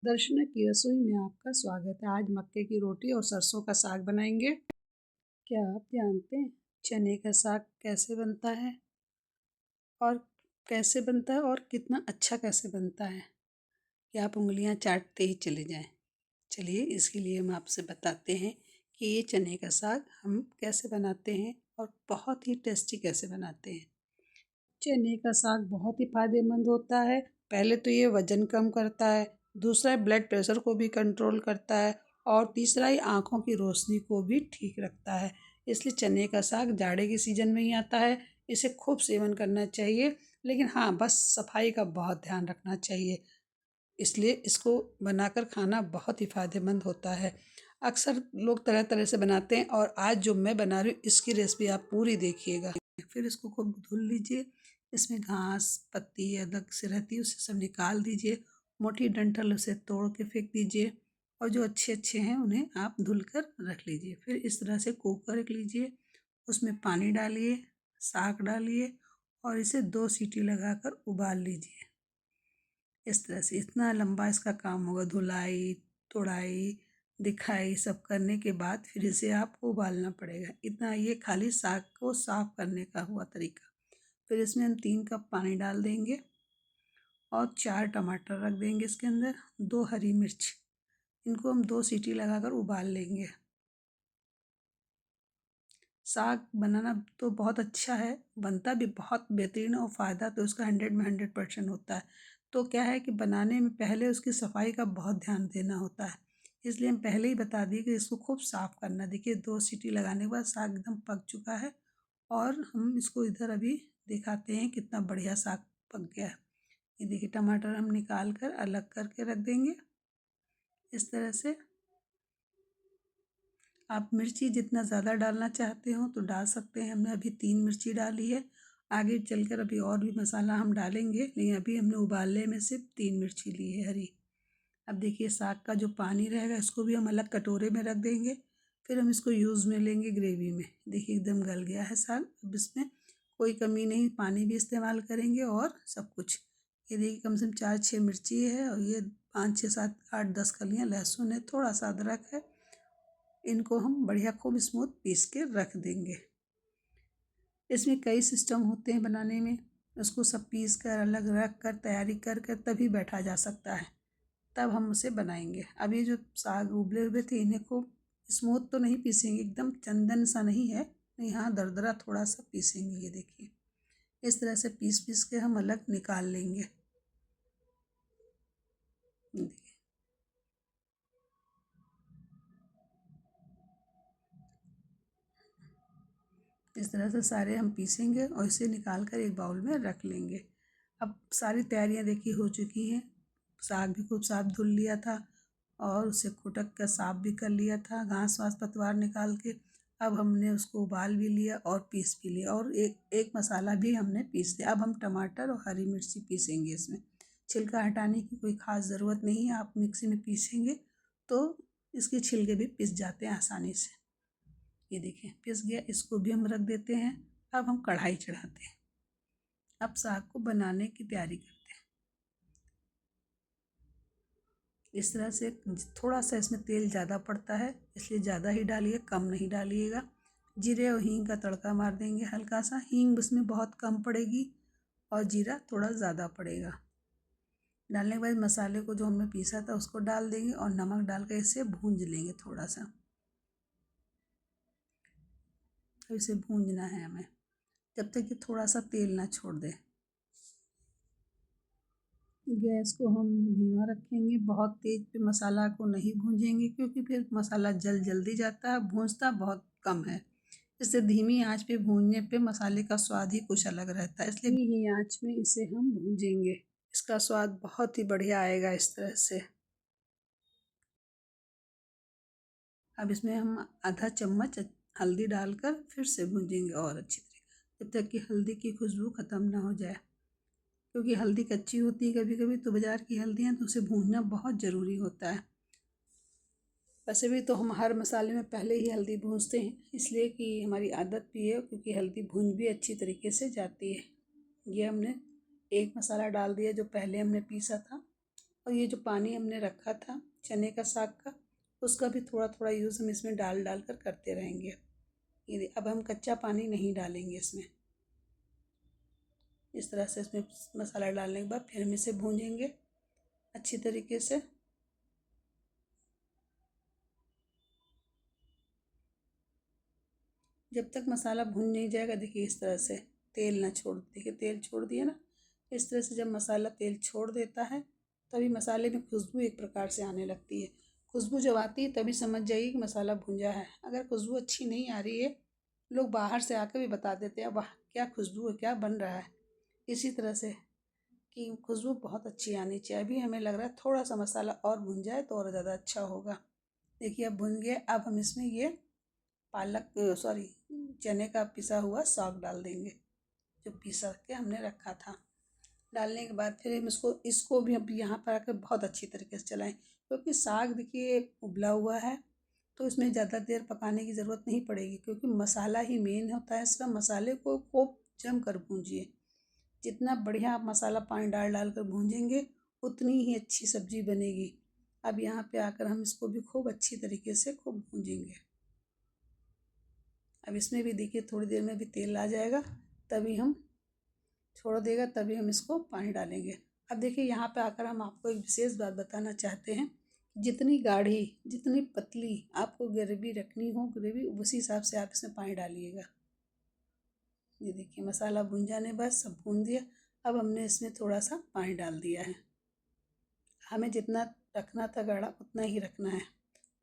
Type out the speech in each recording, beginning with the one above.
दर्शना की रसोई में आपका स्वागत है। आज मक्के की रोटी और सरसों का साग बनाएंगे। क्या आप जानते हैं चने का साग कैसे बनता है और कितना अच्छा कैसे बनता है कि आप उंगलियां चाटते ही चले जाएं। चलिए इसके लिए हम आपसे बताते हैं कि ये चने का साग हम कैसे बनाते हैं और बहुत ही टेस्टी कैसे बनाते हैं। चने का साग बहुत ही फायदेमंद होता है। पहले तो ये वजन कम करता है, दूसरा ब्लड प्रेशर को भी कंट्रोल करता है और तीसरा ये आँखों की रोशनी को भी ठीक रखता है। इसलिए चने का साग जाड़े के सीजन में ही आता है। इसे खूब सेवन करना चाहिए, लेकिन हाँ बस सफाई का बहुत ध्यान रखना चाहिए। इसलिए इसको बनाकर खाना बहुत ही फायदेमंद होता है। अक्सर लोग तरह तरह से बनाते हैं और आज जो मैं बना रही हूँ इसकी रेसिपी आप पूरी देखिएगा। फिर इसको खूब धुल लीजिए। इसमें घास पत्ती अलग से रहती है, उसे सब निकाल दीजिए। मोटी डंठल उसे तोड़ के फेंक दीजिए और जो अच्छे अच्छे हैं उन्हें आप धुल कर रख लीजिए। फिर इस तरह से कुकर रख लीजिए, उसमें पानी डालिए, साग डालिए और इसे 2 सीटी लगाकर उबाल लीजिए। इस तरह से इतना लंबा इसका काम होगा, धुलाई तोड़ाई दिखाई सब करने के बाद फिर इसे आपको उबालना पड़ेगा। इतना ये खाली साग को साफ करने का हुआ तरीका। फिर इसमें हम 3 कप पानी डाल देंगे और 4 टमाटर रख देंगे इसके अंदर, 2 हरी मिर्च। इनको हम 2 सीटी लगाकर उबाल लेंगे। साग बनाना तो बहुत अच्छा है, बनता भी बहुत बेहतरीन है और फ़ायदा तो उसका 100 में 100% होता है। तो क्या है कि बनाने में पहले उसकी सफाई का बहुत ध्यान देना होता है, इसलिए हम पहले ही बता दिए कि इसको खूब साफ़ करना। देखिए 2 सीटी लगाने के बाद साग एकदम पक चुका है और हम इसको इधर अभी दिखाते हैं कितना बढ़िया साग पक गया है। ये देखिए टमाटर हम निकाल कर अलग करके रख देंगे। इस तरह से आप मिर्ची जितना ज़्यादा डालना चाहते हो तो डाल सकते हैं। हमने अभी 3 मिर्ची डाली है, आगे चलकर अभी और भी मसाला हम डालेंगे, लेकिन अभी हमने उबालने में सिर्फ 3 मिर्ची ली है हरी। अब देखिए साग का जो पानी रहेगा इसको भी हम अलग कटोरे में रख देंगे। फिर हम इसको यूज़ में लेंगे ग्रेवी में। देखिए एकदम गल गया है साग, अब इसमें कोई कमी नहीं, पानी भी इस्तेमाल करेंगे और सब कुछ। ये देखिए कम से कम 4-6 मिर्ची है और ये 5-6-7-8-10 कलियाँ लहसुन है, थोड़ा सा अदरक है। इनको हम बढ़िया खूब स्मूथ पीस के रख देंगे। इसमें कई सिस्टम होते हैं बनाने में, उसको सब पीस कर अलग रख कर तैयारी कर कर तभी बैठा जा सकता है, तब हम उसे बनाएंगे। अब ये जो साग उबले हुए थे इन्हें खूब स्मूथ तो नहीं पीसेंगे, एकदम चंदन सा नहीं है, यहाँ दरदरा थोड़ा सा पीसेंगे। ये देखिए इस तरह से पीस पीस के हम अलग निकाल लेंगे। देखिए इस तरह से सारे हम पीसेंगे और इसे निकाल कर एक बाउल में रख लेंगे। अब सारी तैयारियां देखिए हो चुकी हैं। साग भी खूब साफ धुल लिया था और उसे कुटक कर साफ भी कर लिया था, घास वास पतवार निकाल के। अब हमने उसको उबाल भी लिया और पीस भी लिया और एक एक मसाला भी हमने पीस लिया। अब हम टमाटर और हरी मिर्ची पीसेंगे इसमें। छिलका हटाने की कोई ख़ास ज़रूरत नहीं है, आप मिक्सी में पीसेंगे तो इसके छिलके भी पिस जाते हैं आसानी से। ये देखिए पिस गया, इसको भी हम रख देते हैं। अब हम कढ़ाई चढ़ाते हैं, अब साग को बनाने की तैयारी करते हैं। इस तरह से थोड़ा सा इसमें तेल ज़्यादा पड़ता है, इसलिए ज़्यादा ही डालिए, कम नहीं डालिएगा। जीरे और हींग का तड़का मार देंगे हल्का सा, हींग इसमें बहुत कम पड़ेगी और जीरा थोड़ा ज़्यादा पड़ेगा। डालने के बाद मसाले को जो हमने पीसा था उसको डाल देंगे और नमक डाल कर इसे भूंज लेंगे थोड़ा सा। अब इसे भूंजना है हमें जब तक कि थोड़ा सा तेल ना छोड़ दे। गैस को हम धीमा रखेंगे, बहुत तेज़ पे मसाला को नहीं भूंजेंगे क्योंकि फिर मसाला जल्दी जाता है, भूंजता बहुत कम है। इससे धीमी आंच पे भूनने पे मसाले का स्वाद ही कुछ अलग रहता है, इसलिए धीमी ही आंच में इसे हम भूंजेंगे। इसका स्वाद बहुत ही बढ़िया आएगा इस तरह से। अब इसमें हम आधा चम्मच हल्दी डालकर फिर से भूंजेंगे और अच्छी तरीके जब तक कि हल्दी की खुशबू ख़त्म ना हो जाए, क्योंकि हल्दी कच्ची होती है कभी कभी, तो बाज़ार की हल्दियाँ तो उसे भूनना बहुत ज़रूरी होता है। वैसे भी तो हम हर मसाले में पहले ही हल्दी भूनते हैं, इसलिए कि हमारी आदत भी है, क्योंकि हल्दी भून भी अच्छी तरीके से जाती है। ये हमने एक मसाला डाल दिया जो पहले हमने पीसा था, और ये जो पानी हमने रखा था चने का साग का, उसका भी थोड़ा थोड़ा यूज़ हम इसमें डाल डाल कर करते रहेंगे। ये अब हम कच्चा पानी नहीं डालेंगे इसमें। इस तरह से इसमें मसाला डालने के बाद फिर हम इसे भूंजेंगे अच्छी तरीके से। जब तक मसाला भुन नहीं जाएगा, देखिए इस तरह से तेल ना छोड़, देखिए तेल छोड़ दिया ना। इस तरह से जब मसाला तेल छोड़ देता है तभी मसाले में खुशबू एक प्रकार से आने लगती है। खुशबू जब आती है तभी समझ जाइए कि मसाला भुंजा है। अगर खुशबू अच्छी नहीं आ रही है, लोग बाहर से आकर भी बता देते हैं वाह क्या खुशबू है, क्या बन रहा है। इसी तरह से कि खुशबू बहुत अच्छी आनी चाहिए। अभी हमें लग रहा है थोड़ा सा मसाला और भुन जाए तो और ज़्यादा अच्छा होगा। देखिए अब भुन गया। अब हम इसमें ये पालक सॉरी चने का पिसा हुआ साग डाल देंगे, जो पिसा के हमने रखा था। डालने के बाद फिर हम इसको भी अब यहाँ पर आकर बहुत अच्छी तरीके से चलाएं, क्योंकि साग देखिए उबला हुआ है तो इसमें ज़्यादा देर पकाने की ज़रूरत नहीं पड़ेगी, क्योंकि मसाला ही मेन होता है इसका। मसाले को खूब जम कर भूंजिए। जितना बढ़िया आप मसाला पानी डाल डाल कर भूंजेंगे उतनी ही अच्छी सब्जी बनेगी। अब यहाँ पे आकर हम इसको भी खूब अच्छी तरीके से खूब भूंजेंगे। अब इसमें भी देखिए थोड़ी देर में भी तेल आ जाएगा, तभी हम छोड़ देगा, तभी हम इसको पानी डालेंगे। अब देखिए यहाँ पे आकर हम आपको एक विशेष बात बताना चाहते हैं। जितनी गाढ़ी जितनी पतली आपको ग्रेवी रखनी हो, ग्रेवी उसी हिसाब से आप इसमें पानी डालिएगा। ये देखिए मसाला भून जाने बाद सब भून दिया। अब हमने इसमें थोड़ा सा पानी डाल दिया है। हमें जितना रखना था गाढ़ा उतना ही रखना है।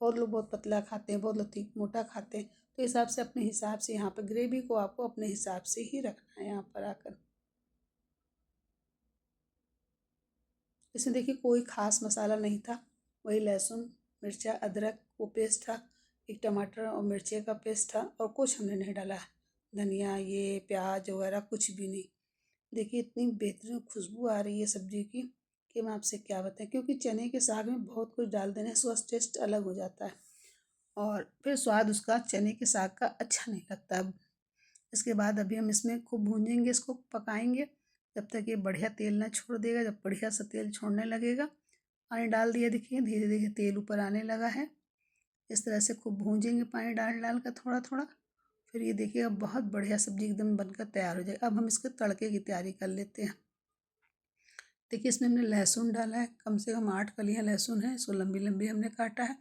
बहुत लोग बहुत पतला खाते हैं, बहुत लोग ठीक मोटा खाते हैं, तो हिसाब से अपने हिसाब से यहाँ पर ग्रेवी को आपको अपने हिसाब से ही रखना है। यहाँ पर आकर इसमें देखिए कोई ख़ास मसाला नहीं था, वही लहसुन मिर्चा अदरक वो पेस्ट था, एक टमाटर और मिर्ची का पेस्ट था, और कुछ हमने नहीं डाला। धनिया ये प्याज वगैरह कुछ भी नहीं। देखिए इतनी बेहतरीन खुशबू आ रही है सब्ज़ी की कि मैं आपसे क्या बताएं, क्योंकि चने के साग में बहुत कुछ डाल देने से उसका टेस्ट अलग हो जाता है और फिर स्वाद उसका चने के साग का अच्छा नहीं लगता। अब इसके बाद अभी हम इसमें खूब भूंजेंगे, इसको पकाएंगे जब तक ये बढ़िया तेल ना छोड़ देगा। जब बढ़िया सा तेल छोड़ने लगेगा, पानी डाल दिया, देखिए धीरे धीरे तेल ऊपर आने लगा है। इस तरह से खूब भूंजेंगे पानी डाल डाल कर थोड़ा थोड़ा। फिर ये देखिए अब बहुत बढ़िया सब्जी एकदम बनकर तैयार हो जाएगी। अब हम इसके तड़के की तैयारी कर लेते हैं। देखिए इसमें हमने लहसुन डाला है, कम से कम 8 कलियाँ लहसुन है, इसको लंबी लंबी हमने काटा है।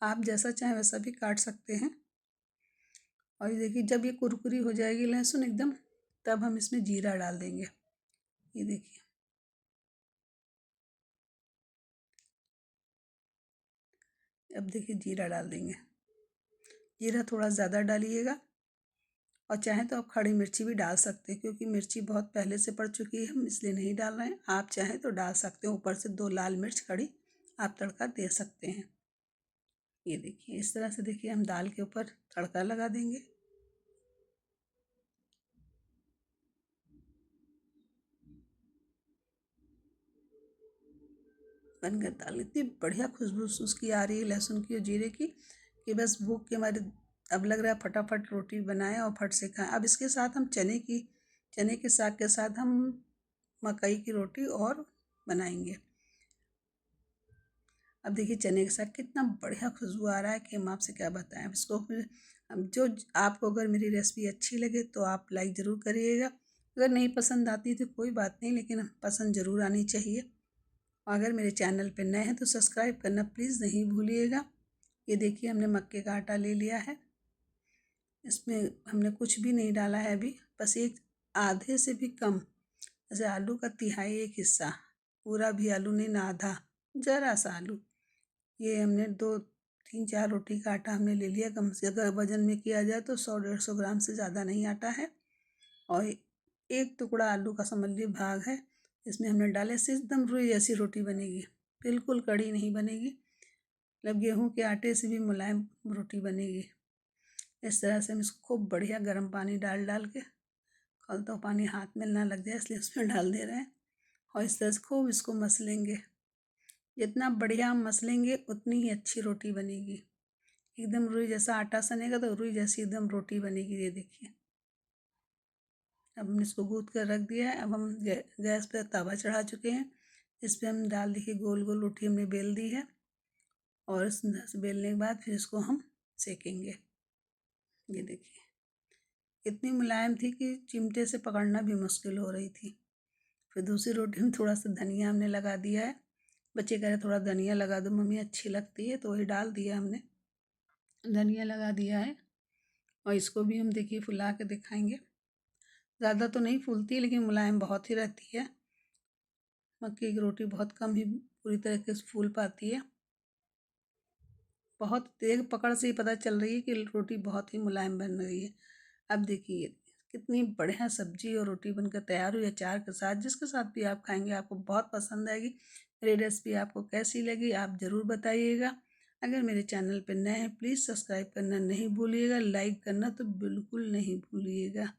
आप जैसा चाहें वैसा भी काट सकते हैं। और ये देखिए जब ये कुरकुरी हो जाएगी लहसुन एकदम, तब हम इसमें जीरा डाल देंगे। ये देखिए अब देखिए जीरा डाल देंगे। जीरा थोड़ा ज़्यादा डालिएगा, और चाहें तो आप खड़ी मिर्ची भी डाल सकते हैं, क्योंकि मिर्ची बहुत पहले से पड़ चुकी है, हम इसलिए नहीं डाल रहे हैं। आप चाहें तो डाल सकते हैं, ऊपर से 2 लाल मिर्च खड़ी आप तड़का दे सकते हैं। ये देखिए इस तरह से देखिए हम दाल के ऊपर तड़का लगा देंगे। बनकर दाल इतनी बढ़िया खुशबू उसकी आ रही है लहसुन की और जीरे की, कि बस भूख के हमारे अब लग रहा है फटाफट रोटी बनाएं और फट से खाएं। अब इसके साथ हम चने के साग के साथ हम मकई की रोटी और बनाएंगे। अब देखिए चने के साथ कितना बढ़िया खुशबू आ रहा है कि हम आपसे क्या बताएं। अब इसको फिर हम जो आपको अगर मेरी रेसिपी अच्छी लगे तो आप लाइक ज़रूर करिएगा। अगर नहीं पसंद आती तो कोई बात नहीं, लेकिन पसंद ज़रूर आनी चाहिए। अगर मेरे चैनल पर नए हैं तो सब्सक्राइब करना प्लीज़ नहीं भूलिएगा। ये देखिए हमने मक्के का आटा ले लिया है, इसमें हमने कुछ भी नहीं डाला है अभी, बस एक आधे से भी कम, जैसे आलू का तिहाई एक हिस्सा, पूरा भी आलू नहीं ना आधा, ज़रा सा आलू। ये हमने 2 3 4 रोटी का आटा हमने ले लिया। कम से अगर वजन में किया जाए तो 100 150 ग्राम से ज़्यादा नहीं आटा है। और एक टुकड़ा आलू का समझ लीजिए भाग है, इसमें हमने डाले से एकदम रुई जैसी रोटी बनेगी, बिल्कुल कड़ी नहीं बनेगी, मतलब गेहूँ के आटे से भी मुलायम रोटी बनेगी। इस तरह से हम इसको खूब बढ़िया गर्म पानी डाल डाल के, खौलता पानी हाथ में ना लग जाए इसलिए उसमें डाल दे रहे हैं, और इस तरह से खूब इसको मसलेंगे। जितना बढ़िया हम मसलेंगे उतनी ही अच्छी रोटी बनेगी। एकदम रुई जैसा आटा सनेगा तो रुई जैसी एकदम रोटी बनेगी। ये देखिए अब हमने इसको गूँथ कर रख दिया है। अब हम गैस पर तवा चढ़ा चुके हैं, इस पर हम डाल देखिए गोल गोल रोटी हमने बेल दी है और इस तरह से बेलने के बाद फिर इसको हम सेकेंगे। ये देखिए इतनी मुलायम थी कि चिमटे से पकड़ना भी मुश्किल हो रही थी। फिर दूसरी रोटी में थोड़ा सा धनिया हमने लगा दिया है। बच्चे कह रहे थोड़ा धनिया लगा दो मम्मी, अच्छी लगती है, तो वही डाल दिया हमने, धनिया लगा दिया है। और इसको भी हम देखिए फुला के दिखाएंगे। ज़्यादा तो नहीं फूलती है लेकिन मुलायम बहुत ही रहती है। मक्की की रोटी बहुत कम ही पूरी तरीके से फूल पाती है। बहुत तेज पकड़ से ही पता चल रही है कि रोटी बहुत ही मुलायम बन रही है। अब देखिए कितनी बढ़िया सब्जी और रोटी बनकर तैयार हुई अचार के साथ। जिसके साथ भी आप खाएंगे आपको बहुत पसंद आएगी। मेरी रेसिपी आपको कैसी लगी आप ज़रूर बताइएगा। अगर मेरे चैनल पर नए हैं प्लीज़ सब्सक्राइब करना नहीं भूलिएगा, लाइक करना तो बिल्कुल नहीं भूलिएगा।